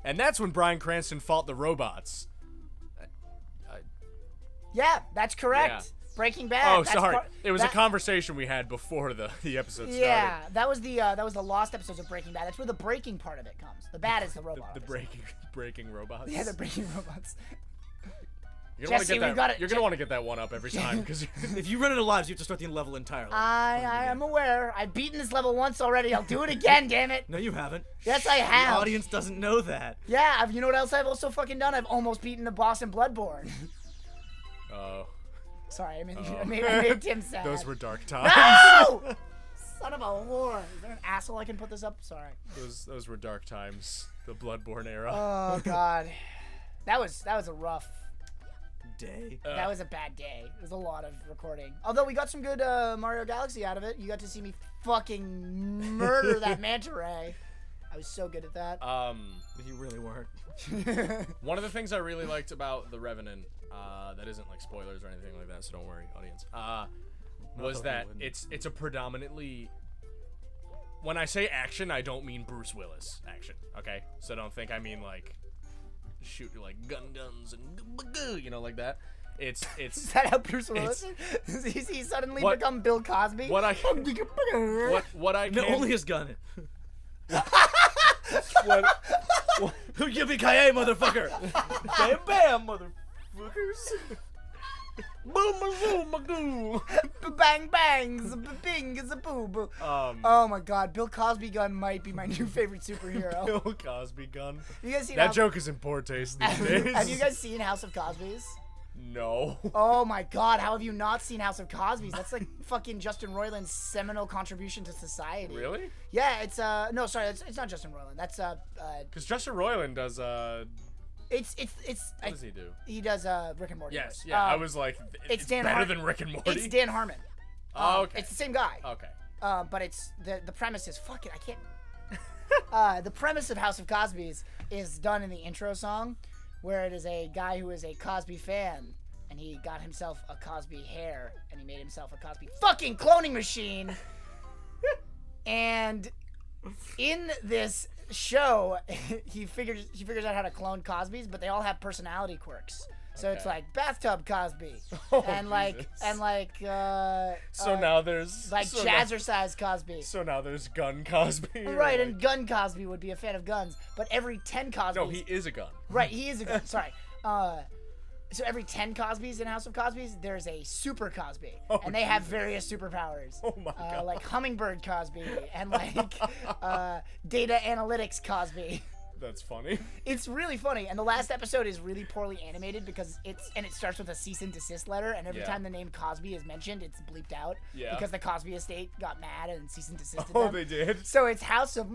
And that's when Bryan Cranston fought the robots. Yeah, that's correct. Yeah. Breaking Bad. Oh, sorry. It was a conversation we had before the episode started. Yeah, that was the lost episodes of Breaking Bad. That's where the breaking part of it comes. The bad is the robot. The breaking robots. Yeah, the breaking robots. You're gonna Jesse, want to get that one up every time because if you run into lives, you have to start the level entirely. I am aware. I've beaten this level once already. I'll do it again. Damn it. No, you haven't. Yes, I have. The audience doesn't know that. Yeah, you know what else I've also fucking done? I've almost beaten the boss in Bloodborne. Oh. Sorry, I made Tim sad. Those were dark times. No! Son of a whore. Is there an asshole I can put this up? Sorry. Those were dark times. The Bloodborne era. Oh god. That was a rough day. That was a bad day. It was a lot of recording. Although we got some good Mario Galaxy out of it. You got to see me fucking murder that manta ray. I was so good at that. You really weren't. One of the things I really liked about The Revenant, that isn't like spoilers or anything like that, so don't worry, audience, was that it's a predominantly, when I say action, I don't mean Bruce Willis action, okay? So don't think I mean like shoot like guns and you know, like that. It's Is that how Bruce Willis is? He suddenly become Bill Cosby? What I can only his gun. what Yippee-ki-yay, motherfucker! Bam bam, motherfuckers. Boom boom boom. Bang bangs, bing is a boo boo. Oh my god, Bill Cosby gun might be my new favorite superhero. Bill Cosby gun. You guys seen that joke is in poor taste these days. Have you guys seen House of Cosby's? No. Oh my god, how have you not seen House of Cosby's? That's like fucking Justin Roiland's seminal contribution to society. Really? Yeah, it's no, sorry, it's not Justin Roiland. That's because Justin Roiland does what does he do? He does Rick and Morty. Yes, yeah. I was like, it's Dan better than Rick and Morty. It's Dan Harmon. Oh, okay. It's the same guy. Okay. But it's the premise is fuck it, I can't. The premise of House of Cosby's is done in the intro song, where it is a guy who is a Cosby fan, and he got himself a Cosby hair, and he made himself a Cosby fucking cloning machine. And in this show, he figures out how to clone Cosbys, but they all have personality quirks. So it's like bathtub Cosby, and like so now there's like jazzercise Cosby. So now there's gun Cosby. Right, and gun Cosby would be a fan of guns, but every 10 Cosbys. No, he is a gun. Right, he is a gun. Sorry. So every 10 Cosbys in House of Cosby's, there's a super Cosby, and they have various superpowers. Oh my god! Like Hummingbird Cosby and like Data Analytics Cosby. That's funny. It's really funny, and the last episode is really poorly animated because it starts with a cease and desist letter, and every time the name Cosby is mentioned, it's bleeped out. Yeah. Because the Cosby estate got mad and cease and desisted them. They did. So it's House of.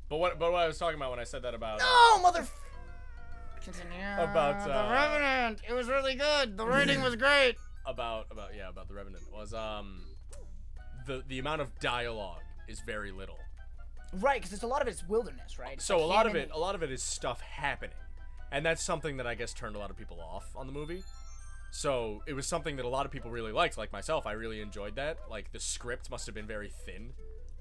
But what I was talking about when I said that about. No, mother. Continue. About The Revenant. It was really good. The rating was great. About the Revenant was the amount of dialogue is very little. Right, because a lot of it's wilderness, right? So a lot of it is stuff happening, and that's something that I guess turned a lot of people off on the movie. So it was something that a lot of people really liked, like myself. I really enjoyed that. Like the script must have been very thin.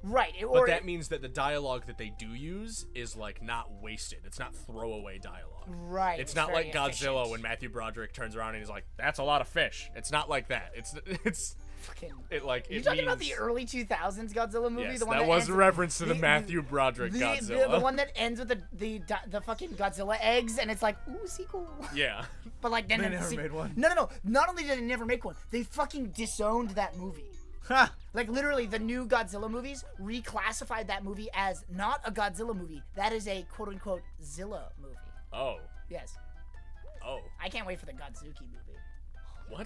Right, but that means that the dialogue that they do use is like not wasted. It's not throwaway dialogue. Right. It's not like Godzilla when Matthew Broderick turns around and he's like, "That's a lot of fish." It's not like that. It's fucking. You're talking about the early 2000s Godzilla movie? Yes, the one that was a reference to the Matthew Broderick Godzilla. The one that ends with the fucking Godzilla eggs, and it's like, ooh, sequel. Yeah. But like then they never made one. No. Not only did they never make one, they fucking disowned that movie. Ha! Like literally, the new Godzilla movies reclassified that movie as not a Godzilla movie. That is a quote-unquote Zilla movie. Oh. Yes. Oh. I can't wait for the Godzuki movie. What?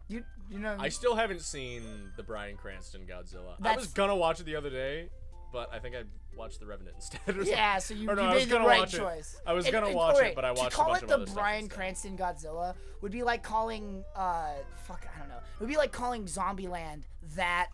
You know. I still haven't seen the Bryan Cranston Godzilla. I was gonna watch it the other day, but I think I watched The Revenant instead. Yeah, so you made the right choice. I was gonna watch it, but I watched a bunch of other stuff. To call it the Bryan Cranston Godzilla would be like calling I don't know. It would be like calling Zombieland that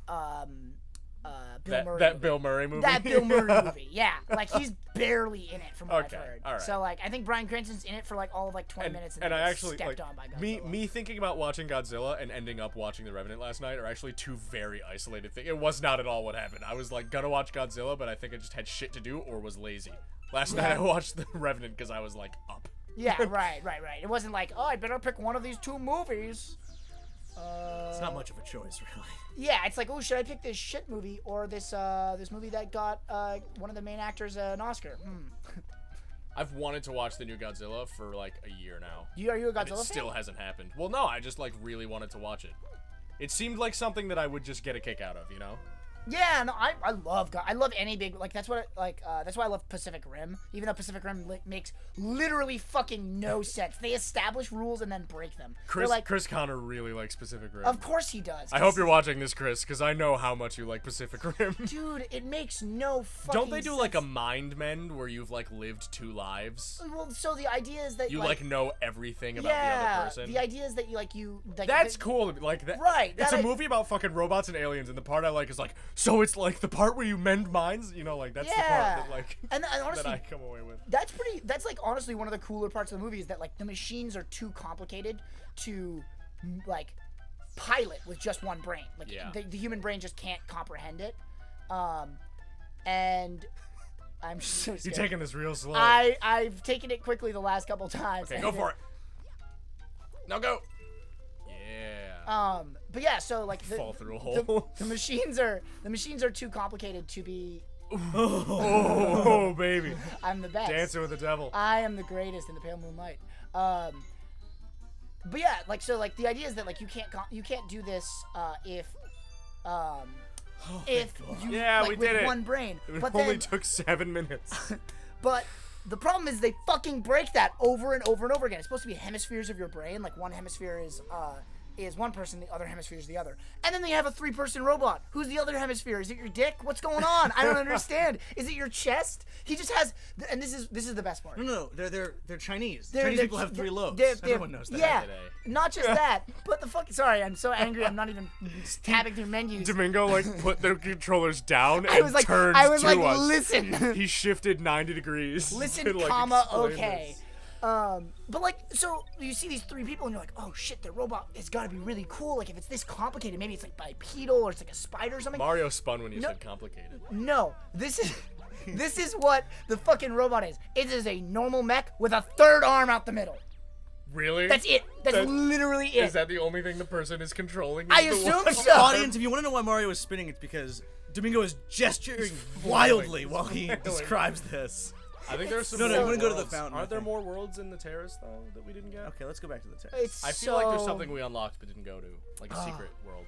Bill Murray. That movie. Bill Murray movie. That Bill Murray movie, yeah. Like he's barely in it from what Okay, I've heard. all right. So like I think Bryan Cranston's in it for like all of like 20 minutes, and then I gets actually stepped like on by Godzilla. me thinking about watching Godzilla and ending up watching The Revenant last night are actually two very isolated things. It was not at all what happened. I was like gonna watch Godzilla, but I think I just had shit to do or was lazy. Last night I watched The Revenant because I was like up. Yeah, right. It wasn't like, oh, I better pick one of these two movies. It's not much of a choice, really. Yeah, it's like, oh, should I pick this shit movie or this this movie that got one of the main actors an Oscar? I've wanted to watch the new Godzilla for like a year now. Are you a Godzilla And it fan? still hasn't happened. Well, no, I just like really wanted to watch it. It seemed like something that I would just get a kick out of, you know? Yeah, no, I love I love any big like that's what that's why I love Pacific Rim. Even though Pacific Rim makes literally fucking no sense. They establish rules and then break them. Chris Connor really likes Pacific Rim. Of course he does. I hope you're watching this, Chris, because I know how much you like Pacific Rim. Dude, it makes no fucking Don't they do sense. like a mind mend where you've like lived two lives? Well, so the idea is that You like know everything about the yeah, other person. the idea is that you like That's cool. Like that. Right, It's that a movie about fucking robots and aliens, and the part I like is like, so it's like the part where you mend minds, you know, like that's the part that like and honestly, that I come away with. That's like honestly one of the cooler parts of the movie is that like the machines are too complicated to like pilot with just one brain. Like the human brain just can't comprehend it. And I'm just so scared. You're taking this real slow. I've taken it quickly the last couple times. Okay, go for it. Now go. Yeah. But yeah, so like Fall through a hole. The machines are too complicated to be. Oh, baby. I'm the best. Dancing with the devil. I am the greatest in the pale moonlight. But yeah, like so, like the idea is that like you can't do this if you Yeah, like, we with did it. one brain. It But only then, took 7 minutes. but the problem is they fucking break that over and over and over again. It's supposed to be hemispheres of your brain. Like one hemisphere is one person, the other hemisphere is the other. And then they have a 3-person robot. Who's the other hemisphere? Is it your dick? What's going on? I don't understand. Is it your chest? He just has, and this is the best part. No, they're Chinese. They're- Chinese they're- people have 3 lobes. they're- Everyone knows that. Yeah, today. not just that, but the fuck. Sorry, I'm so angry. I'm not even tabbing through menus. Domingo like put the controllers down and I was like, turned I was to like, us. listen, He shifted 90 degrees. listen, to, like, comma, explain okay. this. But like, so you see these 3 people and you're like, oh shit, the robot has got to be really cool. Like if it's this complicated, maybe it's like bipedal or it's like a spider or something. Mario spun when you No. said complicated. No, this is what the fucking robot is. It is a normal mech with a 3rd arm out the middle. Really? That's it. That's literally it. Is that the only thing the person is controlling? I is the assume one- so. Audience, if you want to know why Mario is spinning, it's because Domingo is gesturing wildly while he describes this. I think there's some. No, more you wanna go to the worlds. fountain, I Aren't there think. more worlds in the terrace though that we didn't get? Okay, let's go back to the text. It's I feel like there's so- something we unlocked but didn't go to, like a secret world.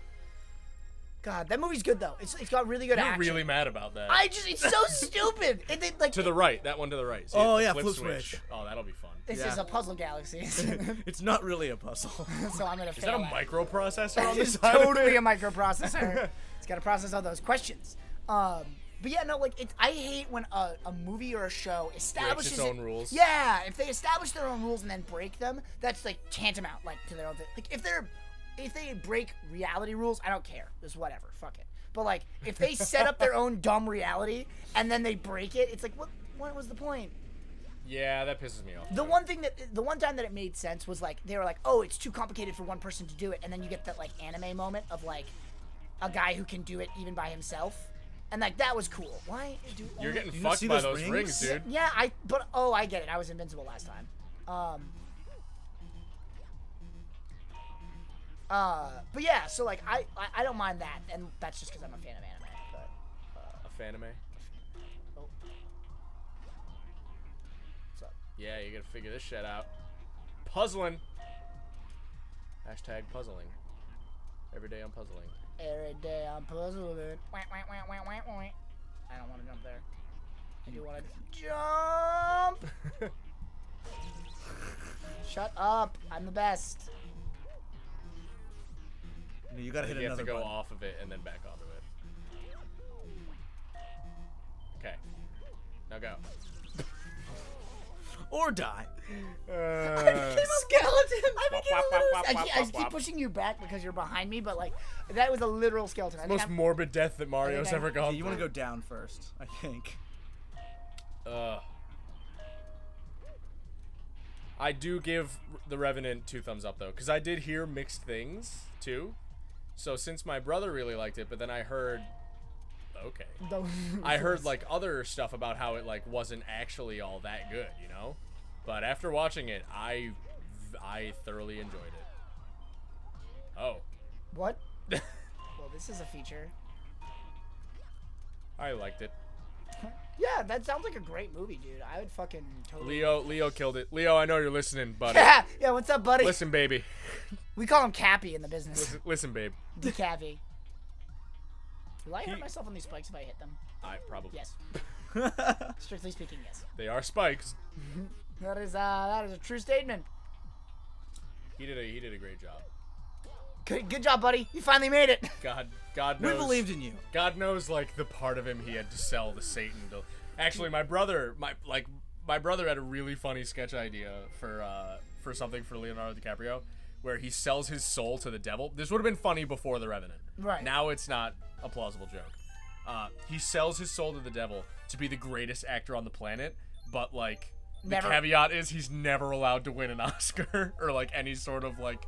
God, that movie's good though. It's got really good You're action. really mad about that. It's so stupid. And they, like To the right, that one to the right. See Oh, it? The yeah, flip flip switch. Oh, that'll be fun. this Yeah. is a puzzle galaxy, It's not really a puzzle. so I'm gonna Is that a fail at it. microprocessor on the It's side? of totally it? a microprocessor. It's got to process all those questions. But yeah, no, like I hate when a movie or a show establishes its own rules. Yeah, if they establish their own rules and then break them, that's like tantamount like to their own thing. Like if they break reality rules, I don't care. Just whatever, fuck it. But like if they set up their own dumb reality and then they break it, it's like what was the point? Yeah, that pisses me off. The one time that it made sense was like they were like, oh, it's too complicated for one person to do it, and then you get that like anime moment of like a guy who can do it even by himself, and like that was cool. Why do You're getting You fucked see by those those rings? rings, dude. Yeah, I get it. I was invincible last time. But yeah, so like I don't mind that, and that's just because I'm a fan of anime. But A fanime? oh, what's up? Yeah, you gotta figure this shit out. Puzzling. Hashtag puzzling. Every day I'm puzzling. Every day I'm puzzled. Wah, wah, wah, wah, wah, wah. I don't want to jump there. I do want to jump. Shut up! I'm the best. You gotta hit You have another to go button. off of it and then back onto it. Okay. Now go. Or die. skeleton. I Wop, became wop, a little. wop, I wop, keep, I wop, keep wop. pushing you back because you're behind me, but like that was a literal skeleton. I Most think morbid death that Mario's I- ever gone You want to through. go down first, I think. I do give The Revenant 2 thumbs up, though, because I did hear mixed things, too. So since my brother really liked it, but then I heard... Okay. I heard, like, other stuff about how it, like, wasn't actually all that good, you know? But after watching it, I thoroughly enjoyed it. Oh. What? Well, this is a feature. I liked it. Yeah, that sounds like a great movie, dude. I would fucking totally. Leo killed it. Leo, I know you're listening, buddy. Yeah, what's up, buddy? Listen, baby. We call him Cappy in the business. Listen, babe. The Cappy. Will I hurt myself on these spikes if I hit them? I probably... Yes. Strictly speaking, yes. They are spikes. That is a true statement. He did a great job. Good job, buddy. You finally made it. God We knows. believed in you. God knows, like, the part of him he had to sell to Satan. Actually, my brother had a really funny sketch idea for something for Leonardo DiCaprio, where he sells his soul to the devil. This would have been funny before The Revenant. Right. Now it's not a plausible joke. He sells his soul to the devil to be the greatest actor on the planet, but, like, the caveat is he's never allowed to win an Oscar or, like, any sort of, like,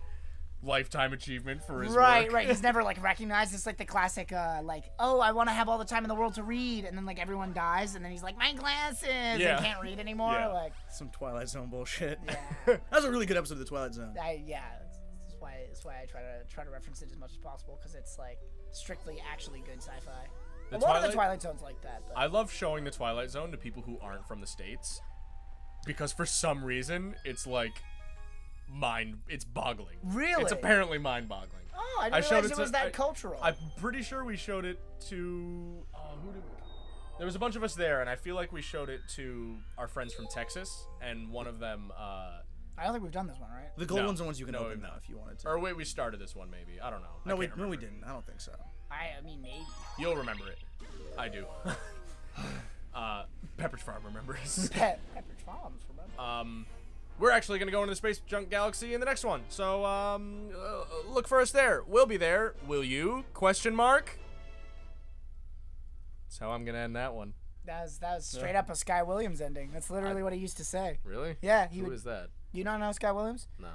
lifetime achievement for his Right, work. right. He's never like recognized. It's like the classic, like, oh, I want to have all the time in the world to read, and then like everyone dies, and then he's like, my glasses, Yeah. and can't read anymore. Yeah. Like, Some Twilight Zone bullshit. yeah, That was a really good episode of the Twilight Zone. That's why I try to reference it as much as possible, because it's like strictly actually good sci-fi. The A lot of the Twilight- Twilight Zone's like that. But I love showing the Twilight Zone to people who aren't from the States, because for some reason it's like it's boggling. Really? It's apparently mind-boggling. oh, I I didn't showed realize it it to- was that I- cultural. I'm pretty sure we showed it to there was a bunch of us there, and I feel like we showed it to our friends from Texas, and one of them I don't think we've done this one, right? The gold No. ones are ones you can No, open we've now not. if you wanted to. or wait, we started this one maybe. I don't know. No, I we can't no, we remember. didn't. I don't think so. I mean, maybe. You'll remember it. I do. Pepperidge Farm remembers. Pepperidge Farms, remember? We're actually going to go into the Space Junk Galaxy in the next one. So, look for us there. We'll be there. Will you? Question mark? That's how I'm going to end that one. That was straight up a Sky Williams ending. That's literally what he used to say. Really? Yeah, he Who would. is that? You don't know Sky Williams? No.